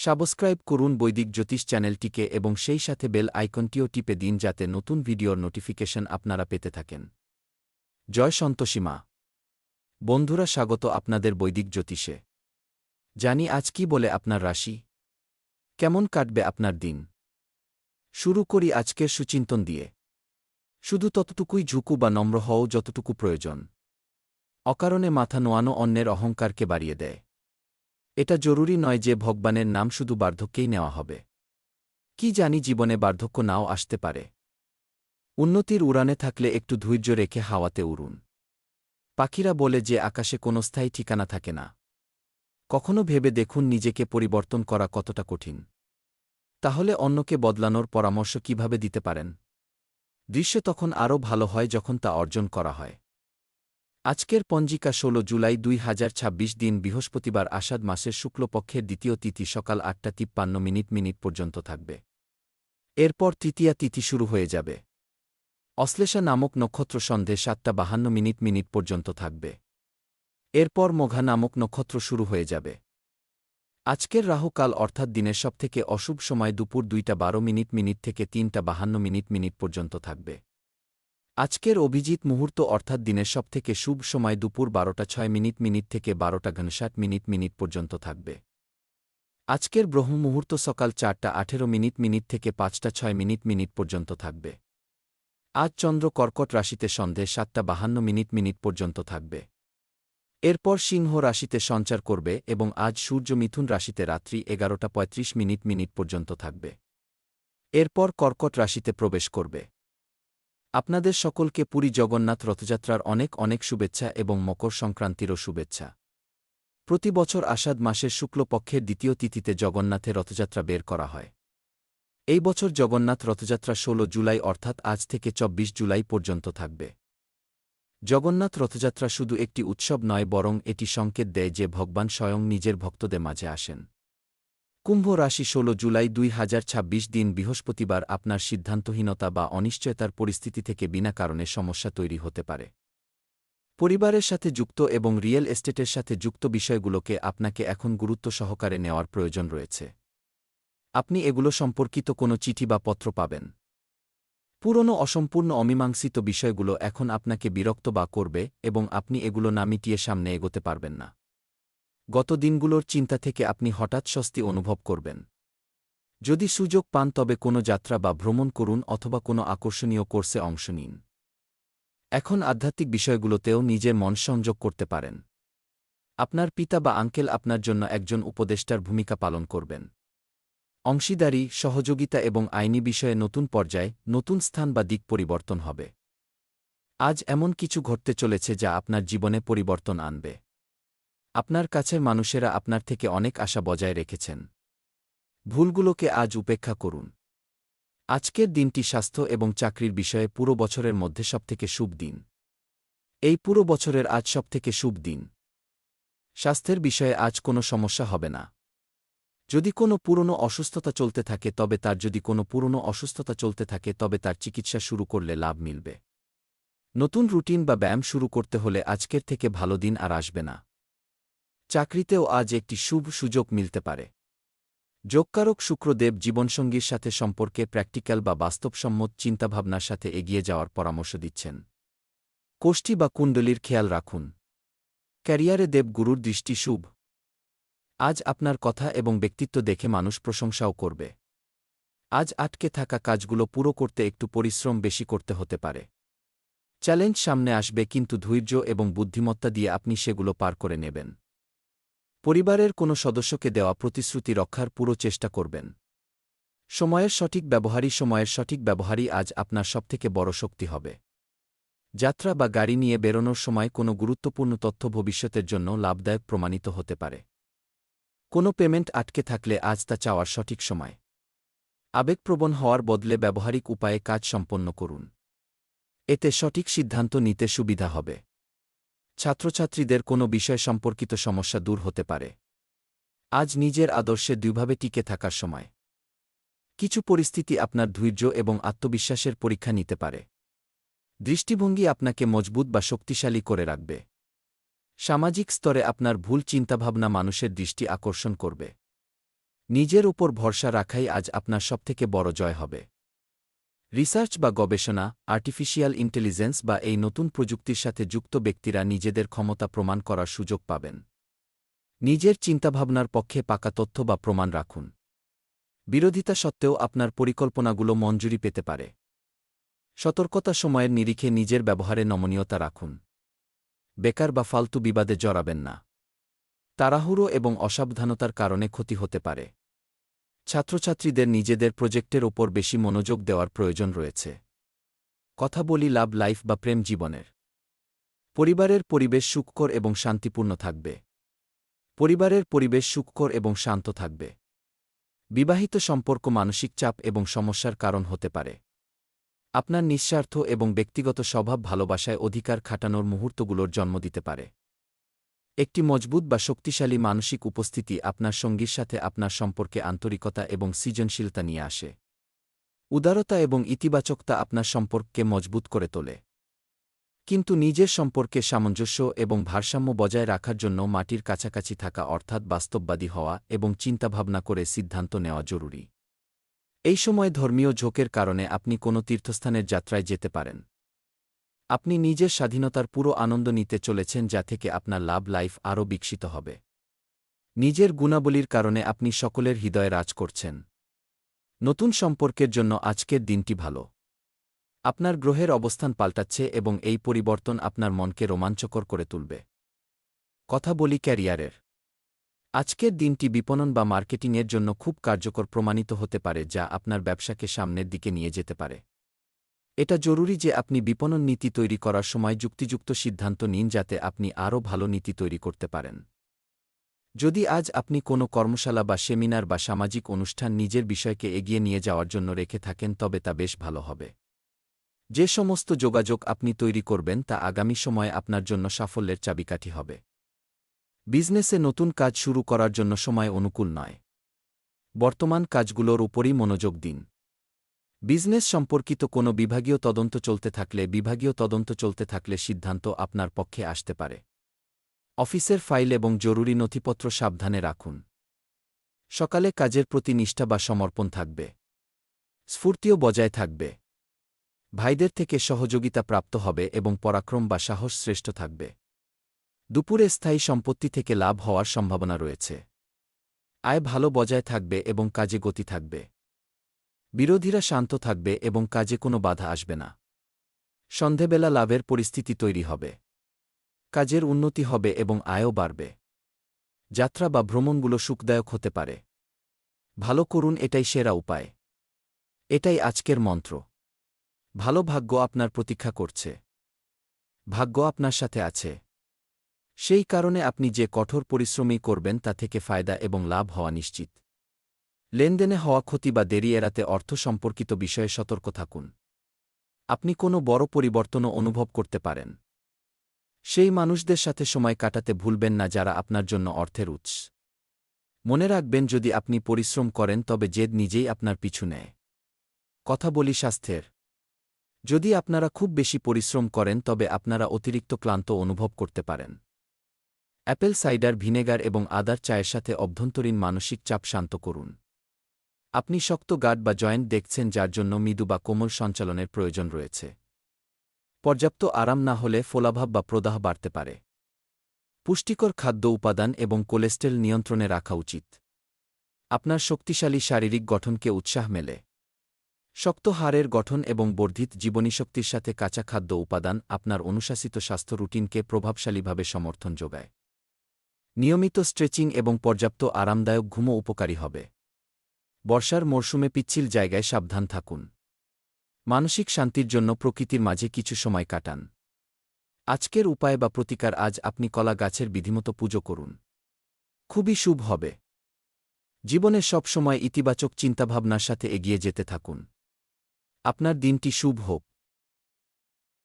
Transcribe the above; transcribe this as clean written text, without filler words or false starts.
Subscribe করুন বৈদিক জ্যোতিষ চ্যানেলটিকে এবং সেই সাথে বেল আইকনটিও টিপে দিন যাতে নতুন ভিডিওর নোটিফিকেশন আপনারা পেতে থাকেন। জয় সন্তোষী মা। বন্ধুরা, স্বাগত আপনাদের বৈদিক জ্যোতিষে। জানি আজ কি বলে আপনার রাশি, কেমন কাটবে আপনার দিন। শুরু করি আজকের সুচিন্তন দিয়ে। শুধু ততটুকুই ঝুঁকু বা নম্র হও যতটুকু প্রয়োজন। অকারণে মাথা নোয়ানো অন্যের অহংকারকে বাড়িয়ে দেয়। এটা জরুরি নয় যে ভগবানের নাম শুধু বার্ধক্যেই নেওয়া হবে। কি জানি জীবনে বার্ধক্য নাও আসতে পারে। উন্নতির উড়ানে থাকলে একটু ধৈর্য রেখে হাওয়াতে উড়ুন। পাখিরা বলে যে আকাশে কোনো স্থায়ী ঠিকানা থাকে না। কখনো ভেবে দেখুন নিজেকে পরিবর্তন করা কতটা কঠিন। তাহলে অন্যকে বদলানোর পরামর্শ কিভাবে দিতে পারেন? দৃশ্য তখন আরও ভালো হয় যখন তা অর্জন করা হয়। আজকের পঞ্জিকা ১৬ জুলাই ২০২৬ দিন বৃহস্পতিবার, আষাঢ় মাসের শুক্লপক্ষের দ্বিতীয় তিথি সকাল ৮টা ৫৩ মিনিট পর্যন্ত থাকবে। এরপর তৃতীয়া তিথি শুরু হয়ে যাবে। অশ্লেষা নামক নক্ষত্র সন্ধে ৭টা ৫২ মিনিট পর্যন্ত থাকবে। এরপর মঘা নামক নক্ষত্র শুরু হয়ে যাবে। আজকের রাহুকাল অর্থাৎ দিনের সবথেকে অশুভ সময় দুপুর ২টা ১২ মিনিট থেকে ৩টা ৫২ মিনিট পর্যন্ত থাকবে। আজকের অভিজিৎ মুহূর্ত অর্থাৎ দিনের সবথেকে শুভ সময় দুপুর ১২টা ৬ মিনিট থেকে ১২টা ৬৯ মিনিট পর্যন্ত থাকবে। আজকের ব্রহ্ম মুহূর্ত সকাল ৪টা ১৮ মিনিট থেকে ৫টা ৬ মিনিট পর্যন্ত থাকবে। আজ চন্দ্র কর্কট রাশিতে সন্ধে ৭টা ৫২ মিনিট পর্যন্ত থাকবে। এরপর সিংহ রাশিতে সঞ্চার করবে এবং আজ সূর্য মিথুন রাশিতে রাত্রি ১১টা ৩৫ মিনিট পর্যন্ত থাকবে। এরপর কর্কট রাশিতে প্রবেশ করবে। আপনাদের সকলকে পুরী জগন্নাথ রথযাত্রার অনেক অনেক শুভেচ্ছা এবং মকর সংক্রান্তিরও শুভেচ্ছা। প্রতি বছর আষাঢ় মাসের শুক্লপক্ষের দ্বিতীয় তিথিতে জগন্নাথের রথযাত্রা বের করা হয়। এই বছর জগন্নাথ রথযাত্রা ১৬ জুলাই অর্থাৎ আজ থেকে ২৪ জুলাই পর্যন্ত থাকবে। জগন্নাথ রথযাত্রা শুধু একটি উৎসব নয়, বরং এটি সংকেত দেয় যে ভগবান স্বয়ং নিজের ভক্তদের মাঝে আসেন। কুম্ভ রাশি ১৬ জুলাই ২০২৬ দিন বৃহস্পতিবার আপনার সিদ্ধান্তহীনতা বা অনিশ্চয়তার পরিস্থিতি থেকে বিনা কারণে সমস্যা তৈরি হতে পারে। পরিবারের সাথে যুক্ত এবং রিয়েল এস্টেটের সাথে যুক্ত বিষয়গুলোকে আপনাকে এখন গুরুত্ব সহকারে নেওয়ার প্রয়োজন রয়েছে। আপনি এগুলো সম্পর্কিত কোনো চিঠি বা পত্র পাবেন। পুরনো অসম্পূর্ণ অমীমাংসিত বিষয়গুলো এখন আপনাকে বিরক্ত বা করবে এবং আপনি এগুলো না মিটিয়ে সামনে এগোতে পারবেন না। গত দিনগুলোর চিন্তা থেকে আপনি হঠাৎ স্বস্তি অনুভব করবেন। যদি সুযোগ পান তবে কোনো যাত্রা বা ভ্রমণ করুন অথবা কোনো আকর্ষণীয় কোর্সে অংশ নিন। এখন আধ্যাত্মিক বিষয়গুলোতেও নিজের মন সংযোগ করতে পারেন। আপনার পিতা বা আঙ্কেল আপনার জন্য একজন উপদেষ্টার ভূমিকা পালন করবেন। অংশীদারি, সহযোগিতা এবং আইনি বিষয়ে নতুন পর্যায়ে, নতুন স্থান বা দিক পরিবর্তন হবে। আজ এমন কিছু ঘটতে চলেছে যা আপনার জীবনে পরিবর্তন আনবে। আপনার কাছের মানুষেরা আপনার থেকে অনেক আশা বজায় রেখেছেন। ভুলগুলোকে আজ উপেক্ষা করুন। আজকের দিনটি স্বাস্থ্য এবং চাকরির বিষয়ে পুরো বছরের মধ্যে সবথেকে শুভ দিন। এই পুরো বছরের আজ সবথেকে শুভ দিন। স্বাস্থ্যের বিষয়ে আজ কোনো সমস্যা হবে না। যদি কোনো পুরনো অসুস্থতা চলতে থাকে তবে তার চিকিৎসা শুরু করলে লাভ মিলবে। নতুন রুটিন বা ব্যায়াম শুরু করতে হলে আজকের থেকে ভালো দিন আর আসবে না। চাকরিতেও আজ একটি শুভ সুযোগ মিলতে পারে। যোগকারক শুক্রদেব জীবনসঙ্গীর সাথে সম্পর্কে প্র্যাকটিক্যাল বা বাস্তবসম্মত চিন্তাভাবনার সাথে এগিয়ে যাওয়ার পরামর্শ দিচ্ছেন। কোষ্ঠী বা কুণ্ডলীর খেয়াল রাখুন। ক্যারিয়ারে দেবগুরুর দৃষ্টি শুভ। আজ আপনার কথা এবং ব্যক্তিত্ব দেখে মানুষ প্রশংসাও করবে। আজ আটকে থাকা কাজগুলো পুরো করতে একটু পরিশ্রম বেশি করতে হতে পারে। চ্যালেঞ্জ সামনে আসবে, কিন্তু ধৈর্য এবং বুদ্ধিমত্তা দিয়ে আপনি সেগুলো পার করে নেবেন। পরিবারের কোনো সদস্যকে দেওয়া প্রতিশ্রুতি রক্ষার পুরো চেষ্টা করবেন। সময়ের সঠিক ব্যবহারই আজ আপনার সবথেকে বড় শক্তি হবে। যাত্রা বা গাড়ি নিয়ে বেরোনোর সময় কোনো গুরুত্বপূর্ণ তথ্য ভবিষ্যতের জন্য লাভদায়ক প্রমাণিত হতে পারে। কোনো পেমেন্ট আটকে থাকলে আজ তা চাওয়ার সঠিক সময়। আবেগপ্রবণ হওয়ার বদলে ব্যবহারিক উপায়ে কাজ সম্পন্ন করুন। এতে সঠিক সিদ্ধান্ত নিতে সুবিধা হবে। ছাত্রছাত্রীদের কোনো বিষয় সম্পর্কিত সমস্যা দূর হতে পারে। আজ নিজের আদর্শে দৃঢ়ভাবে টিকে থাকার সময়। কিছু পরিস্থিতি আপনার ধৈর্য এবং আত্মবিশ্বাসের পরীক্ষা নিতে পারে। দৃষ্টিভঙ্গি আপনাকে মজবুত বা শক্তিশালী করে রাখবে। সামাজিক স্তরে আপনার ভুল চিন্তাভাবনা মানুষের দৃষ্টি আকর্ষণ করবে। নিজের উপর ভরসা রাখাই আজ আপনার সবথেকে বড় জয় হবে। রিসার্চ বা গবেষণা, আর্টিফিশিয়াল ইন্টেলিজেন্স বা এই নতুন প্রযুক্তির সাথে যুক্ত ব্যক্তিরা নিজেদের ক্ষমতা প্রমাণ করার সুযোগ পাবেন। নিজের চিন্তাভাবনার পক্ষে পাকা তথ্য বা প্রমাণ রাখুন। বিরোধিতা সত্ত্বেও আপনার পরিকল্পনাগুলো মঞ্জুরি পেতে পারে। সতর্কতা সময়ের নিরিখে নিজের ব্যবহারে নমনীয়তা রাখুন। বেকার বা ফালতু বিবাদে জড়াবেন না। তাড়াহুড়ো এবং অসাবধানতার কারণে ক্ষতি হতে পারে। ছাত্রছাত্রীদের নিজেদের প্রজেক্টের ওপর বেশি মনোযোগ দেওয়ার প্রয়োজন রয়েছে। কথা বলি লাভ লাইফ বা প্রেম জীবনের। পরিবারের পরিবেশ সুখকর এবং শান্তিপূর্ণ থাকবে। পরিবারের পরিবেশ সুখকর এবং শান্ত থাকবে। বিবাহিত সম্পর্ক মানসিক চাপ এবং সমস্যার কারণ হতে পারে। আপনার নিঃস্বার্থ এবং ব্যক্তিগত স্বভাব ভালোবাসায় অধিকার খাটানোর মুহূর্তগুলোর জন্ম দিতে পারে। একটি মজবুত বা শক্তিশালী মানসিক উপস্থিতি আপনার সঙ্গীর সাথে আপনার সম্পর্কে আন্তরিকতা এবং সৃজনশীলতা নিয়ে আসে। উদারতা এবং ইতিবাচকতা আপনার সম্পর্ককে মজবুত করে তোলে। কিন্তু নিজের সম্পর্কে সামঞ্জস্য এবং ভারসাম্য বজায় রাখার জন্য মাটির কাছাকাছি থাকা অর্থাৎ বাস্তববাদী হওয়া এবং চিন্তাভাবনা করে সিদ্ধান্ত নেওয়া জরুরি। এই সময় ধর্মীয় ঝোঁকের কারণে আপনি কোনো তীর্থস্থানের যাত্রায় যেতে পারেন। আপনি নিজের স্বাধীনতার পুরো আনন্দ নিতে চলেছেন, যা থেকে আপনার লাভ লাইফ আরও বিকশিত হবে। নিজের গুণাবলীর কারণে আপনি সকলের হৃদয়ে রাজ করছেন। নতুন সম্পর্কের জন্য আজকের দিনটি ভালো। আপনার গ্রহের অবস্থান পাল্টাচ্ছে এবং এই পরিবর্তন আপনার মনকে রোমাঞ্চকর করে তুলবে। কথা বলি ক্যারিয়ারের। আজকের দিনটি বিপণন বা মার্কেটিংয়ের জন্য খুব কার্যকর প্রমাণিত হতে পারে, যা আপনার ব্যবসাকে সামনের দিকে নিয়ে যেতে পারে। এটা জরুরি যে আপনি বিপণন নীতি তৈরি করার সময় যুক্তিযুক্ত সিদ্ধান্ত নিন, যাতে আপনি আরও ভালো নীতি তৈরি করতে পারেন। যদি আজ আপনি কোনো কর্মশালা বা সেমিনার বা সামাজিক অনুষ্ঠান নিজের বিষয়কে এগিয়ে নিয়ে যাওয়ার জন্য রেখে থাকেন, তবে তা বেশ ভালো হবে। যে সমস্ত যোগাযোগ আপনি তৈরি করবেন তা আগামী সময়ে আপনার জন্য সাফল্যের চাবিকাঠি হবে। বিজনেসে নতুন কাজ শুরু করার জন্য সময় অনুকূল নয়। বর্তমান কাজগুলোর উপরই মনোযোগ দিন। বিজনেস সম্পর্কিত কোনো বিভাগীয় তদন্ত চলতে থাকলে সিদ্ধান্ত আপনার পক্ষে আসতে পারে। অফিসের ফাইল এবং জরুরি নথিপত্র সাবধানে রাখুন। সকালে কাজের প্রতি নিষ্ঠা বা সমর্পণ থাকবে। স্ফূর্তিও বজায় থাকবে। ভাইদের থেকে সহযোগিতা প্রাপ্ত হবে এবং পরাক্রম বা সাহস শ্রেষ্ঠ থাকবে। দুপুরে স্থায়ী সম্পত্তি থেকে লাভ হওয়ার সম্ভাবনা রয়েছে। আয় ভালো বজায় থাকবে এবং কাজে গতি থাকবে। বিরোধীরা শান্ত থাকবে এবং কাজে কোনো বাধা আসবে না। সন্ধেবেলা লাভের পরিস্থিতি তৈরি হবে। কাজের উন্নতি হবে এবং আয়ও বাড়বে। যাত্রা বা ভ্রমণগুলো সুখদায়ক হতে পারে। ভালো করুন, এটাই সেরা উপায়। এটাই আজকের মন্ত্র। ভালো ভাগ্য আপনার প্রতীক্ষা করছে। ভাগ্য আপনার সাথে আছে। সেই কারণে আপনি যে কঠোর পরিশ্রমই করবেন তা থেকে ফায়দা এবং লাভ হওয়া নিশ্চিত। লেনদেনে হওয়া ক্ষতি বা দেরি এড়াতে অর্থ সম্পর্কিত বিষয়ে সতর্ক থাকুন। আপনি কোনো বড় পরিবর্তনও অনুভব করতে পারেন। সেই মানুষদের সাথে সময় কাটাতে ভুলবেন না যারা আপনার জন্য অর্থের উৎস। মনে রাখবেন, যদি আপনি পরিশ্রম করেন তবে জেদ নিজেই আপনার পিছু নেয়। কথা বলি স্বাস্থ্যের। যদি আপনারা খুব বেশি পরিশ্রম করেন তবে আপনারা অতিরিক্ত ক্লান্ত অনুভব করতে পারেন। অ্যাপেল সাইডার ভিনেগার এবং আদার চায়ের সাথে অভ্যন্তরীণ মানসিক চাপ শান্ত করুন। আপনি শক্ত গাঁট বা জয়েন্ট দেখছেন, যার জন্য মৃদু বা কোমল সঞ্চালনের প্রয়োজন রয়েছে। পর্যাপ্ত আরাম না হলে ফোলাভাব বা প্রদাহ বাড়তে পারে। পুষ্টিকর খাদ্য উপাদান এবং কোলেস্টেরল নিয়ন্ত্রণে রাখা উচিত। আপনার শক্তিশালী শারীরিক গঠনকে উৎসাহ মেলে। শক্ত হাড়ের গঠন এবং বর্ধিত জীবনীশক্তির সাথে কাঁচা খাদ্য উপাদান আপনার অনুশাসিত স্বাস্থ্য রুটিনকে প্রভাবশালীভাবে সমর্থন যোগায়। নিয়মিত স্ট্রেচিং এবং পর্যাপ্ত আরামদায়ক ঘুমও উপকারী হবে। বর্ষার মরশুমে পিচ্ছিল জায়গায় সাবধান থাকুন। মানসিক শান্তির জন্য প্রকৃতির মাঝে কিছু সময় কাটান। আজকের উপায় বা প্রতিকার। আজ আপনি কলা গাছের বিধিমতো পুজো করুন। খুবই শুভ হবে। জীবনে সব সময় ইতিবাচক চিন্তাভাবনার সাথে এগিয়ে যেতে থাকুন। আপনার দিনটি শুভ হোক।